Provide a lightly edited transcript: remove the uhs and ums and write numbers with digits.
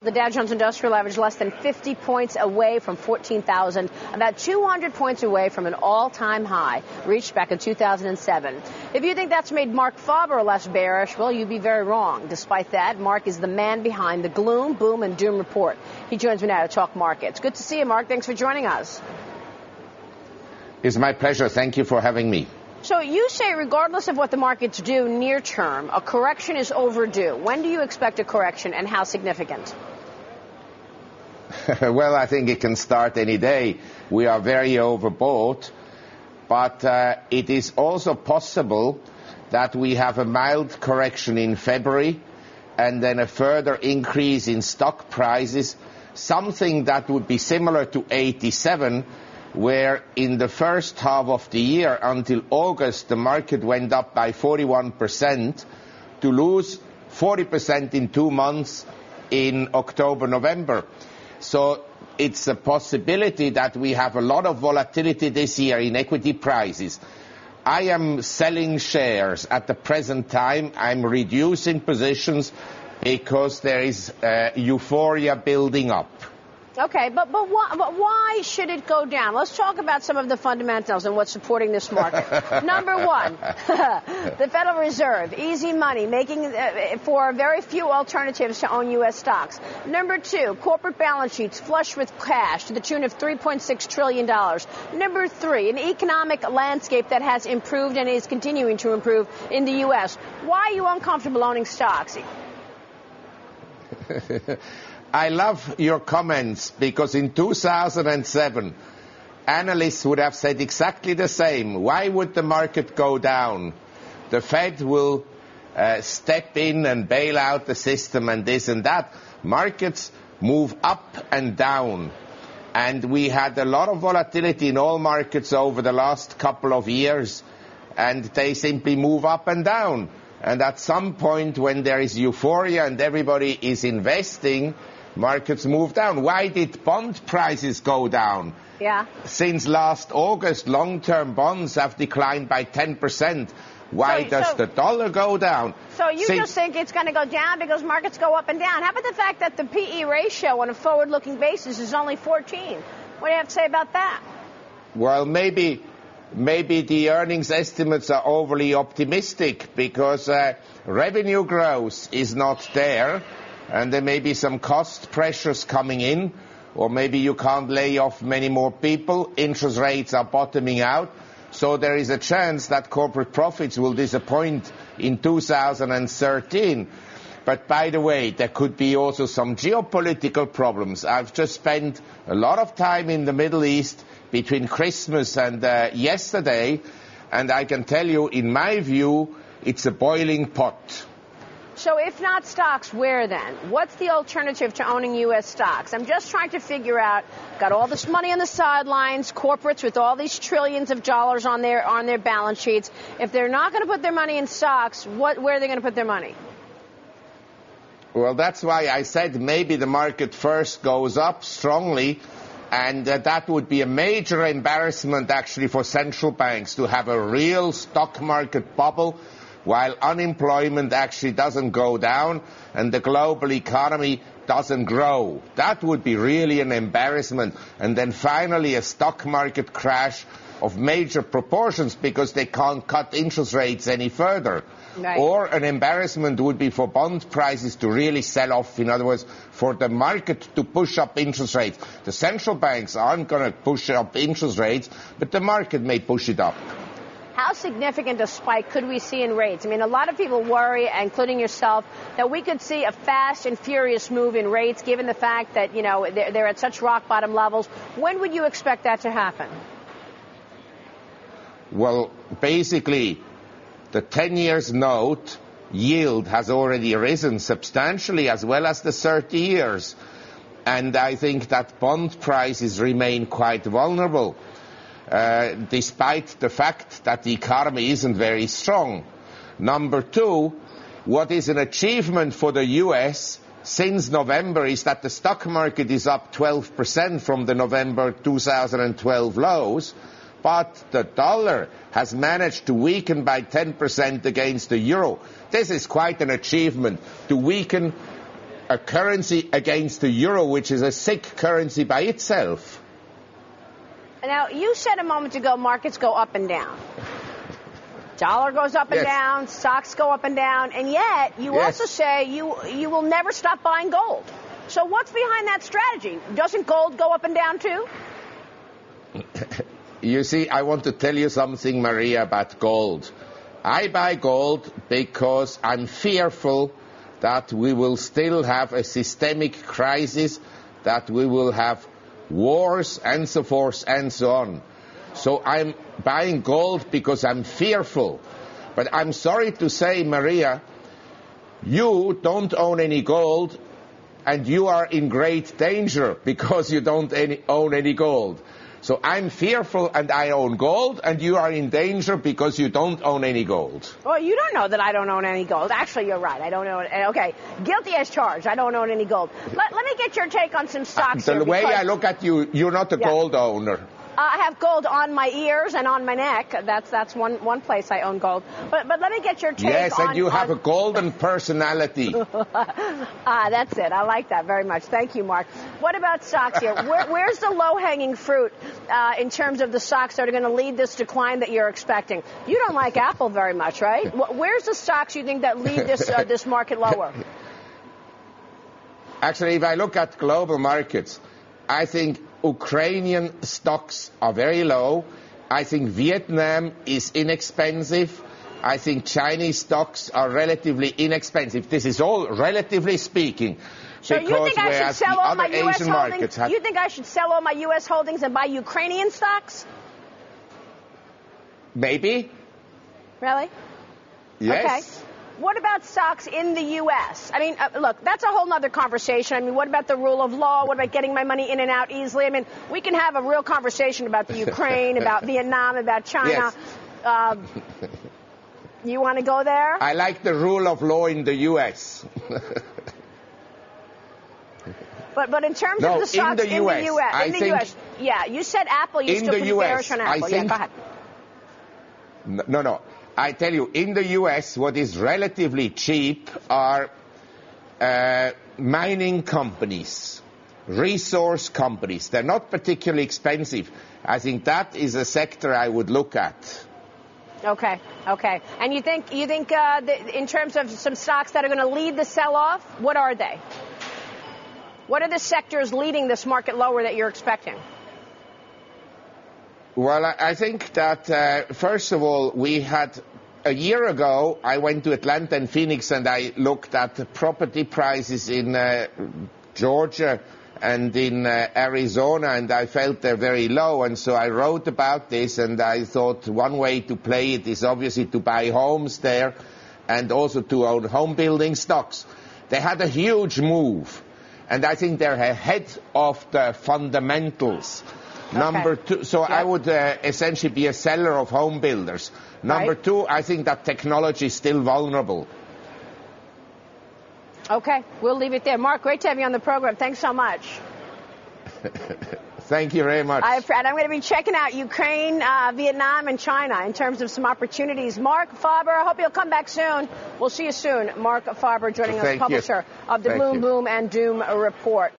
The Dow Jones Industrial Average less than 50 points away from 14,000, about 200 points away from an all-time high reached back in 2007. If you think that's made Marc Faber less bearish, well, you'd be very wrong. Despite that, Marc is the man behind the gloom, boom, and doom report. He joins me now to talk markets. Good to see you, Marc. Thanks for joining us. It's my pleasure. Thank you for having me. So you say regardless of what the markets do near term, a correction is overdue. When do you expect a correction and how significant? Well, I think it can start any day. We are very overbought, but it is also possible that we have a mild correction in February and then a further increase in stock prices, something that would be similar to 87, where in the first half of the year until August the market went up by 41%, to lose 40% in 2 months in October, November. So it's a possibility that we have a lot of volatility this year in equity prices. I am selling shares at the present time. I'm reducing positions because there is euphoria building up. Okay, but why should it go down? Let's talk about some of the fundamentals and what's supporting this market. Number one, the Federal Reserve, easy money, making for very few alternatives to own U.S. stocks. Number two, corporate balance sheets flush with cash to the tune of $3.6 trillion. Number three, an economic landscape that has improved and is continuing to improve in the U.S. Why are you uncomfortable owning stocks? I love your comments because in 2007, analysts would have said exactly the same. Why would the market go down? The Fed will step in and bail out the system and this and that. Markets move up and down. And we had a lot of volatility in all markets over the last couple of years, and they simply move up and down. And at some point when there is euphoria and everybody is investing, markets move down. Why did bond prices go down? Yeah. Since last August, long-term bonds have declined by 10%. Why does the dollar go down? So you just think it's going to go down because markets go up and down. How about the fact that the PE ratio on a forward-looking basis is only 14? What do you have to say about that? Well, maybe the earnings estimates are overly optimistic because revenue growth is not there. And there may be some cost pressures coming in, or maybe you can't lay off many more people. Interest rates are bottoming out. So there is a chance that corporate profits will disappoint in 2013. But by the way, there could be also some geopolitical problems. I've just spent a lot of time in the Middle East between Christmas and yesterday, and I can tell you, in my view, it's a boiling pot. So if not stocks, where then? What's the alternative to owning U.S. stocks? I'm just trying to figure out, got all this money on the sidelines, corporates with all these trillions of dollars on their balance sheets. If they're not going to put their money in stocks, where are they going to put their money? Well, that's why I said maybe the market first goes up strongly, and that would be a major embarrassment actually for central banks to have a real stock market bubble while unemployment actually doesn't go down and the global economy doesn't grow. That would be really an embarrassment. And then finally a stock market crash of major proportions because they can't cut interest rates any further. Right. Or an embarrassment would be for bond prices to really sell off. In other words, for the market to push up interest rates. The central banks aren't going to push up interest rates, but the market may push it up. How significant a spike could we see in rates? I mean, a lot of people worry, including yourself, that we could see a fast and furious move in rates, given the fact that, you know, they're at such rock bottom levels. When would you expect that to happen? Well, basically, the 10 years note yield has already risen substantially, as well as the 30 years. And I think that bond prices remain quite vulnerable. Despite the fact that the economy isn't very strong. Number two, what is an achievement for the U.S. since November is that the stock market is up 12% from the November 2012 lows, but the dollar has managed to weaken by 10% against the euro. This is quite an achievement, to weaken a currency against the euro, which is a sick currency by itself. Now, you said a moment ago markets go up and down. Dollar goes up and down, stocks go up and down, and yet you also say you will never stop buying gold. So what's behind that strategy? Doesn't gold go up and down too? You see, I want to tell you something, Maria, about gold. I buy gold because I'm fearful that we will still have a systemic crisis, that we will have wars and so forth and so on. So I'm buying gold because I'm fearful. But I'm sorry to say, Maria, you don't own any gold and you are in great danger because you don't own any gold. So I'm fearful and I own gold, and you are in danger because you don't own any gold. Well, you don't know that I don't own any gold. Actually, you're right. I don't own it. Okay, guilty as charged. I don't own any gold. Let me get your take on some stocks here. The way I look at you, you're not a gold owner. I have gold on my ears and on my neck. That's one place I own gold. But let me get your take on... Yes, and you have a golden personality. That's it. I like that very much. Thank you, Mark. What about stocks here? Where's the low-hanging fruit in terms of the stocks that are going to lead this decline that you're expecting? You don't like Apple very much, right? Where's the stocks you think that lead this market lower? Actually, if I look at global markets, I think Ukrainian stocks are very low. I think Vietnam is inexpensive. I think Chinese stocks are relatively inexpensive. This is all relatively speaking. So you think I should sell all my U.S. holdings? You think I should sell all my U.S. holdings and buy Ukrainian stocks? Maybe. Really? Yes. Okay. What about stocks in the U.S.? I mean, look, that's a whole other conversation. I mean, what about the rule of law? What about getting my money in and out easily? I mean, we can have a real conversation about the Ukraine, about Vietnam, about China. Yes. You want to go there? I like the rule of law in the U.S. But in terms of the stocks in the U.S., yeah, you said Apple. You're still pretty bearish on Apple. Yeah, go ahead. No. I tell you, in the U.S., what is relatively cheap are mining companies, resource companies. They're not particularly expensive. I think that is a sector I would look at. Okay. And you think in terms of some stocks that are going to lead the sell-off, what are they? What are the sectors leading this market lower that you're expecting? Well, I think that, first of all, a year ago, I went to Atlanta and Phoenix and I looked at the property prices in Georgia and in Arizona, and I felt they're very low. And so I wrote about this, and I thought one way to play it is obviously to buy homes there and also to own home building stocks. They had a huge move, and I think they're ahead of the fundamentals. Okay. Number two, so I would essentially be a seller of home builders. Number two, I think that technology is still vulnerable. Okay, we'll leave it there. Mark, great to have you on the program. Thanks so much. Thank you very much. I'm going to be checking out Ukraine, Vietnam, and China in terms of some opportunities. Marc Faber, I hope you'll come back soon. We'll see you soon. Marc Faber joining us, publisher of the Gloom, Boom, and Doom Report.